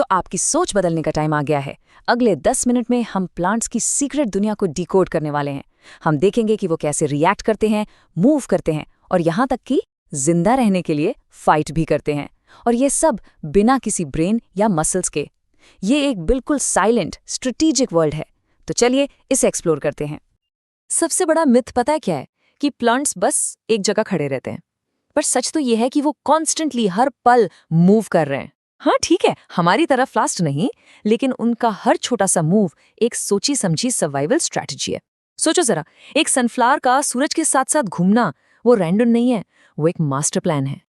तो आपकी सोच बदलने का टाइम आ गया है। अगले 10 मिनट में हम प्लांट्स की सीक्रेट दुनिया को डिकोड करने वाले हैं। हम देखेंगे कि वो कैसे रिएक्ट करते हैं, मूव करते हैं और यहाँ तक कि जिंदा रहने के लिए फाइट भी करते हैं। और ये सब बिना किसी ब्रेन या मसल्स के। ये एक बिल्कुल साइलेंट, स्ट्रेटेजिक वर्ल्ड है। तो चलिए इसे एक्सप्लोर करते हैं। सबसे बड़ा मिथ पता है क्या है? कि प्लांट्स बस एक जगह खड़े रहते हैं। पर सच तो ये है कि वो कॉन्स्टेंटली हर पल मूव कर रहे हैं। हाँ ठीक है, हमारी तरह फास्ट नहीं, लेकिन उनका हर छोटा सा मूव एक सोची समझी सर्वाइवल स्ट्रैटेजी है। सोचो जरा, एक सनफ्लावर का सूरज के साथ साथ घूमना वो रैंडम नहीं है, वो एक मास्टर प्लान है।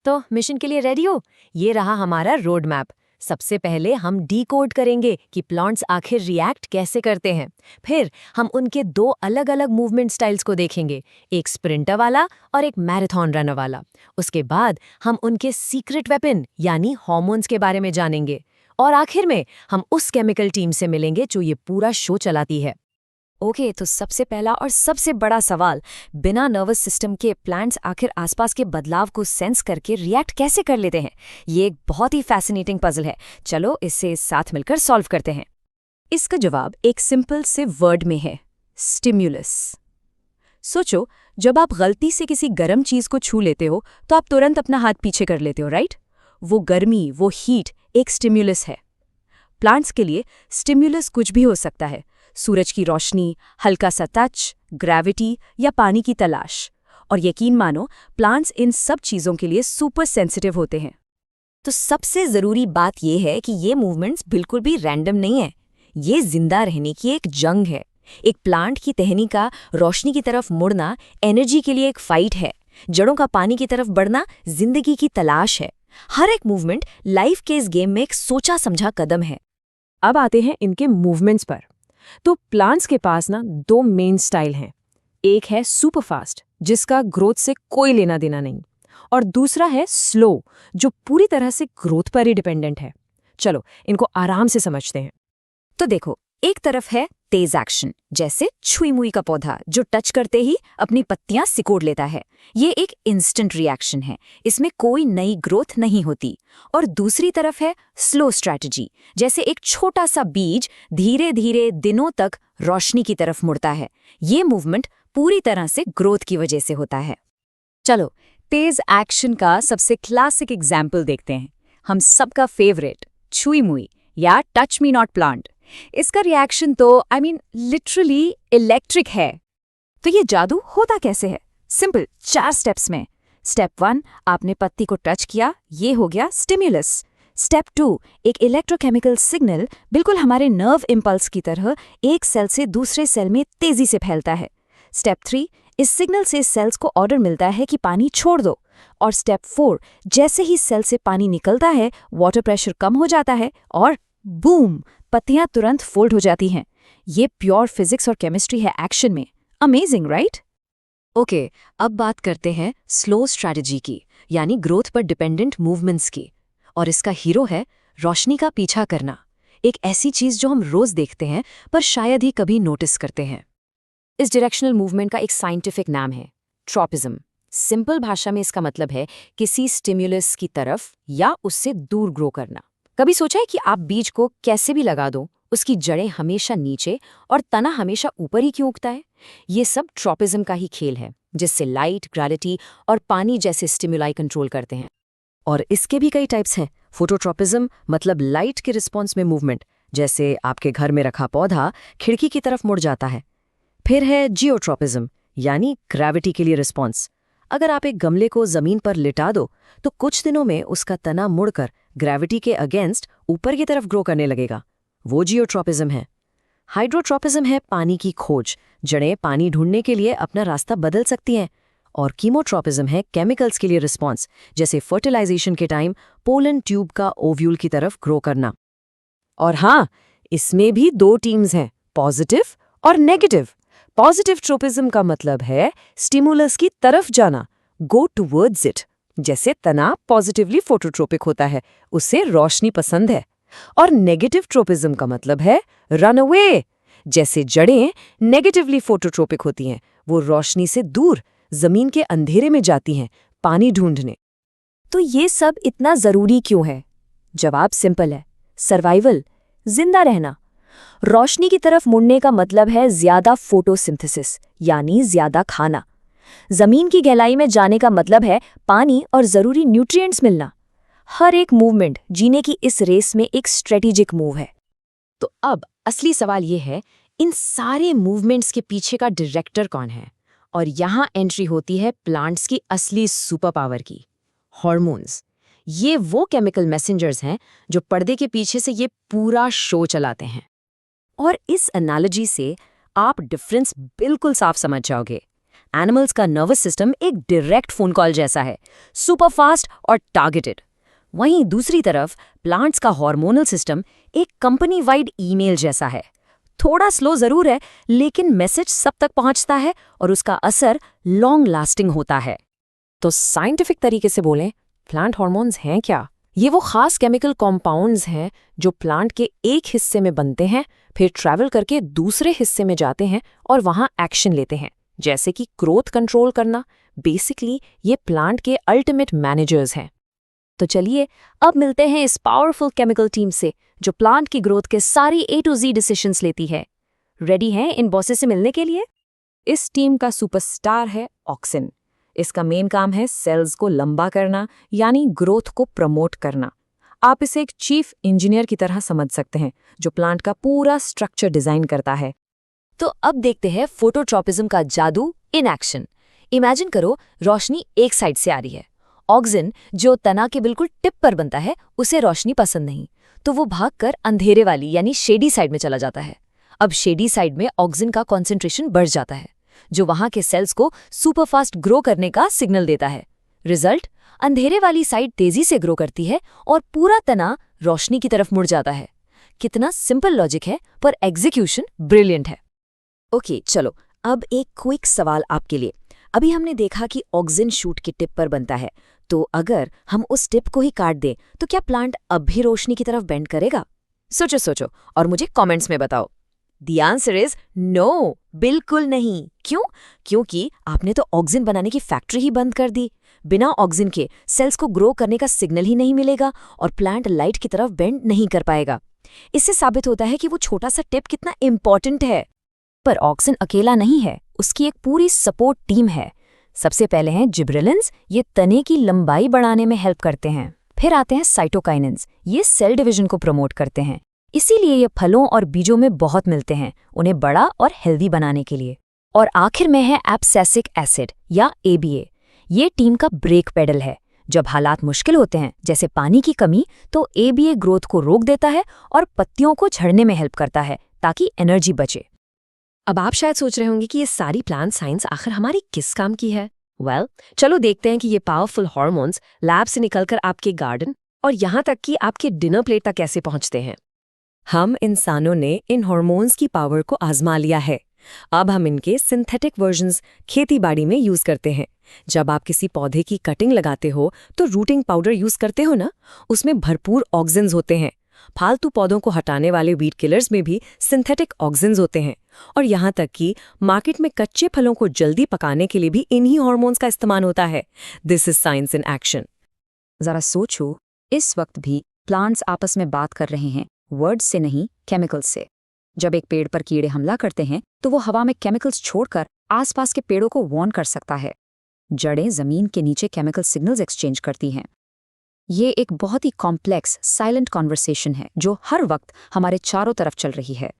तो मिशन के लिए रेडी हो? ये रहा हमारा रोड मैप। सबसे पहले हम डीकोड करेंगे कि प्लांट्स आखिर रिएक्ट कैसे करते हैं। फिर हम उनके 2 अलग अलग मूवमेंट स्टाइल्स को देखेंगे, एक स्प्रिंटर वाला और एक मैराथन रनर वाला। उसके बाद हम उनके सीक्रेट वेपन यानी हार्मोन्स के बारे में जानेंगे। और आखिर में हम उस केमिकल टीम से मिलेंगे जो ये पूरा शो चलाती है। ओके, तो सबसे पहला और सबसे बड़ा सवाल, बिना नर्वस सिस्टम के प्लांट्स आखिर आसपास के बदलाव को सेंस करके रिएक्ट कैसे कर लेते हैं? ये एक बहुत ही फैसिनेटिंग पजल है। चलो इसे साथ मिलकर सॉल्व करते हैं। इसका जवाब एक सिंपल से वर्ड में है, स्टिम्युलस। सोचो, जब आप गलती से किसी गर्म चीज को छू लेते हो तो आप तुरंत अपना हाथ पीछे कर लेते हो, राइट? वो गर्मी, वो हीट एक स्टिम्युलस है। प्लांट्स के लिए स्टिम्युलस कुछ भी हो सकता है। सूरज की रोशनी, हल्का सा टच, ग्रेविटी या पानी की तलाश। और यकीन मानो, प्लांट्स इन सब चीज़ों के लिए सुपर सेंसिटिव होते हैं। तो सबसे ज़रूरी बात यह है कि ये मूवमेंट्स बिल्कुल भी रैंडम नहीं है। ये जिंदा रहने की एक जंग है। एक प्लांट की टहनी का रोशनी की तरफ मुड़ना एनर्जी के लिए एक फाइट है। जड़ों का पानी की तरफ बढ़ना जिंदगी की तलाश है। हर एक मूवमेंट लाइफ के इस गेम में एक सोचा समझा कदम है। अब आते हैं इनके मूवमेंट्स पर। तो प्लांट्स के पास ना 2 मेन स्टाइल हैं। एक है सुपरफास्ट, जिसका ग्रोथ से कोई लेना देना नहीं, और दूसरा है स्लो, जो पूरी तरह से ग्रोथ पर ही डिपेंडेंट है। चलो इनको आराम से समझते हैं। तो देखो, एक तरफ है तेज एक्शन, जैसे छुई मुई का पौधा जो टच करते ही अपनी पत्तियां सिकोड़ लेता है। ये एक इंस्टेंट रिएक्शन है, इसमें कोई नई ग्रोथ नहीं होती। और दूसरी तरफ है स्लो स्ट्रैटेजी, जैसे एक छोटा सा बीज धीरे धीरे दिनों तक रोशनी की तरफ मुड़ता है। ये मूवमेंट पूरी तरह से ग्रोथ की वजह से होता है। चलो तेज एक्शन का सबसे क्लासिक एग्जाम्पल देखते हैं। हम सबका फेवरेट छुई मुई या टच मी नॉट प्लांट। इसका रिएक्शन तो लिटरली इलेक्ट्रिक है। तो ये जादू होता कैसे है? सिंपल, 4 स्टेप्स में। स्टेप 1, आपने पत्ती को टच किया, ये हो गया स्टिम्युलस। स्टेप 2, एक इलेक्ट्रोकेमिकल सिग्नल बिल्कुल हमारे नर्व इम्पल्स की तरह एक सेल से दूसरे सेल में तेजी से फैलता है। स्टेप 3, इस सिग्नल से सेल्स को ऑर्डर मिलता है कि पानी छोड़ दो। और स्टेप 4, जैसे ही सेल से पानी निकलता है, वाटर प्रेशर कम हो जाता है और बूम, पत्तियां तुरंत फोल्ड हो जाती हैं। ये प्योर फिजिक्स और केमिस्ट्री है एक्शन में। Amazing, right? ओके, अब बात करते हैं स्लो स्ट्रैटेजी की, यानी ग्रोथ पर डिपेंडेंट मूवमेंट्स की। और इसका हीरो है रोशनी का पीछा करना, एक ऐसी चीज जो हम रोज देखते हैं पर शायद ही कभी नोटिस करते हैं। इस डायरेक्शनल मूवमेंट का एक साइंटिफिक नाम है ट्रॉपिज्म। सिंपल भाषा में इसका मतलब है किसी स्टिम्युलस की तरफ या उससे दूर ग्रो करना। कभी सोचा है कि आप बीज को कैसे भी लगा दो, उसकी जड़ें हमेशा नीचे और तना हमेशा ऊपर ही क्यों उगता है? ये सब ट्रॉपिज्म का ही खेल है, जिससे लाइट, ग्रेविटी और पानी जैसे स्टिमुलाई कंट्रोल करते हैं। और इसके भी कई टाइप्स हैं। फोटोट्रॉपिज्म मतलब लाइट के रिस्पॉन्स में मूवमेंट, जैसे आपके घर में रखा पौधा खिड़की की तरफ मुड़ जाता है। फिर है जियोट्रॉपिज्म, यानी ग्रेविटी के लिए रिस्पॉन्स। अगर आप एक गमले को जमीन पर लिटा दो तो कुछ दिनों में उसका तना मुड़कर ग्रेविटी के अगेंस्ट ऊपर की तरफ ग्रो करने लगेगा। वो जियोट्रॉपिज्म है। हाइड्रोट्रॉपिज्म है पानी की खोज, जड़ें पानी ढूंढने के लिए अपना रास्ता बदल सकती हैं। और कीमोट्रॉपिज्म है केमिकल्स के लिए रिस्पॉन्स, जैसे फर्टिलाइजेशन के टाइम पोलन ट्यूब का ओव्यूल की तरफ ग्रो करना। और हाँ, इसमें भी 2 टीम्स हैं, पॉजिटिव और नेगेटिव। पॉजिटिव ट्रोपिज्म का मतलब है स्टिमुलस की तरफ जाना, गो टुवर्ड्स इट। जैसे तना पॉजिटिवली फोटोट्रोपिक होता है, उसे रोशनी पसंद है। और नेगेटिव ट्रोपिज्म का मतलब है रन अवे। जैसे जड़ें नेगेटिवली फोटोट्रोपिक होती हैं, वो रोशनी से दूर जमीन के अंधेरे में जाती हैं पानी ढूंढने। तो ये सब इतना जरूरी क्यों है? जवाब सिंपल है, सर्वाइवल, जिंदा रहना। रोशनी की तरफ मुड़ने का मतलब है ज्यादा फोटोसिंथेसिस, यानी ज्यादा खाना। जमीन की गहराई में जाने का मतलब है पानी और जरूरी न्यूट्रिएंट्स मिलना। हर एक मूवमेंट जीने की इस रेस में एक स्ट्रेटेजिक मूव है। तो अब असली सवाल ये है, इन सारे मूवमेंट्स के पीछे का डायरेक्टर कौन है? और यहां एंट्री होती है प्लांट्स की असली सुपर पावर की, हार्मोन्स। ये वो केमिकल मैसेंजर्स हैं जो पर्दे के पीछे से ये पूरा शो चलाते हैं। और इस एनालॉजी से आप डिफरेंस बिल्कुल साफ समझ जाओगे। एनिमल्स का नर्वस सिस्टम एक डायरेक्ट फोन कॉल जैसा है, सुपर फास्ट और टारगेटेड। वहीं दूसरी तरफ प्लांट्स का हार्मोनल सिस्टम एक कंपनी वाइड ईमेल जैसा है। थोड़ा स्लो जरूर है, लेकिन मैसेज सब तक पहुंचता है और उसका असर लॉन्ग लास्टिंग होता है। तो साइंटिफिक तरीके से बोलें, प्लांट हार्मोन्स हैं क्या? ये वो खास केमिकल कॉम्पाउंड्स हैं जो प्लांट के एक हिस्से में बनते हैं, फिर ट्रैवल करके दूसरे हिस्से में जाते हैं और वहां एक्शन लेते हैं, जैसे कि ग्रोथ कंट्रोल करना। बेसिकली ये प्लांट के अल्टीमेट मैनेजर्स हैं। तो चलिए अब मिलते हैं इस पावरफुल केमिकल टीम से जो प्लांट की ग्रोथ के सारी A to Z डिसीजंस लेती है। रेडी हैं इन बॉसेस से मिलने के लिए? इस टीम का सुपरस्टार है ऑक्सिन। इसका मेन काम है सेल्स को लंबा करना, यानी ग्रोथ को प्रमोट करना। आप इसे एक चीफ इंजीनियर की तरह समझ सकते हैं जो प्लांट का पूरा स्ट्रक्चर डिजाइन करता है। तो अब देखते हैं फोटोट्रॉपिज्म का जादू इन एक्शन। इमेजिन करो रोशनी एक साइड से आ रही है। ऑक्सिन जो तना के बिल्कुल टिप पर बनता है, उसे रोशनी पसंद नहीं, तो वो भागकर अंधेरे वाली यानी शेडी साइड में चला जाता है। अब शेडी साइड में ऑक्सिन का कॉन्सेंट्रेशन बढ़ जाता है, जो वहां के सेल्स को सुपरफास्ट ग्रो करने का सिग्नल देता है। रिजल्ट, अंधेरे वाली साइड तेजी से ग्रो करती है और पूरा तना रोशनी की तरफ मुड़ जाता है। कितना सिंपल लॉजिक है, पर एग्जीक्यूशन ब्रिलियंट है। ओके, चलो अब एक क्विक सवाल आपके लिए। अभी हमने देखा कि ऑक्सिन शूट की टिप पर बनता है, तो अगर हम उस टिप को ही काट दें तो क्या प्लांट अब भी रोशनी की तरफ बेंड करेगा? सोचो और मुझे कमेंट्स में बताओ। द आंसर इज नो, बिल्कुल नहीं। क्यों? क्योंकि आपने तो ऑक्सिन बनाने की फैक्ट्री ही बंद कर दी। बिना ऑक्सिन के सेल्स को ग्रो करने का सिग्नल ही नहीं मिलेगा और प्लांट लाइट की तरफ बेंड नहीं कर पाएगा। इससे साबित होता है कि वो छोटा सा टिप कितना इंपॉर्टेंट है। पर ऑक्सिन अकेला नहीं है, उसकी एक पूरी सपोर्ट टीम है। सबसे पहले हैं जिब्रेलिन्स, ये तने की लंबाई बढ़ाने में हेल्प करते हैं। फिर आते हैं साइटोकाइनिन्स, ये सेल डिवीजन को प्रमोट करते हैं। इसीलिए ये फलों और बीजों में बहुत मिलते हैं, उन्हें बड़ा और हेल्दी बनाने के लिए। और आखिर में है एब्सेसिक एसिड या ABA, ये टीम का ब्रेक पेडल है। जब हालात मुश्किल होते हैं, जैसे पानी की कमी, तो ABA ग्रोथ को रोक देता है और पत्तियों को झड़ने में हेल्प करता है ताकि एनर्जी बचे। अब आप शायद सोच रहे होंगे कि ये सारी प्लांट साइंस आखिर हमारी किस काम की है। चलो देखते हैं कि ये पावरफुल हार्मोन्स लैब से निकलकर आपके गार्डन और यहाँ तक कि आपके डिनर प्लेट तक कैसे पहुँचते हैं। हम इंसानों ने इन हार्मोन्स की पावर को आजमा लिया है। अब हम इनके सिंथेटिक वर्जन्स खेतीबाड़ी में यूज करते हैं। जब आप किसी पौधे की कटिंग लगाते हो तो रूटिंग पाउडर यूज करते हो ना, उसमें भरपूर ऑक्सिन्स होते हैं। फालतू पौधों को हटाने वाले वीड किलर्स में भी सिंथेटिक ऑक्सिन्स होते हैं। और यहाँ तक कि मार्केट में कच्चे फलों को जल्दी पकाने के लिए भी इन्हीं हार्मोन्स का इस्तेमाल होता है। This is science in action. जरा सोचो, इस वक्त भी प्लांट्स आपस में बात कर रहे हैं, वर्ड्स से नहीं, केमिकल्स से। जब एक पेड़ पर कीड़े हमला करते हैं तो वो हवा में केमिकल्स छोड़कर आसपास के पेड़ों को वार्न कर सकता है। जड़ें जमीन के नीचे केमिकल सिग्नल्स एक्सचेंज करती हैं। ये एक बहुत ही कॉम्प्लेक्स साइलेंट कॉन्वर्सेशन है जो हर वक्त हमारे चारों तरफ चल रही है।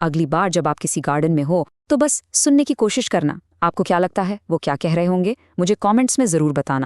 अगली बार जब आप किसी गार्डन में हो तो बस सुनने की कोशिश करना। आपको क्या लगता है वो क्या कह रहे होंगे? मुझे कमेंट्स में ज़रूर बताना।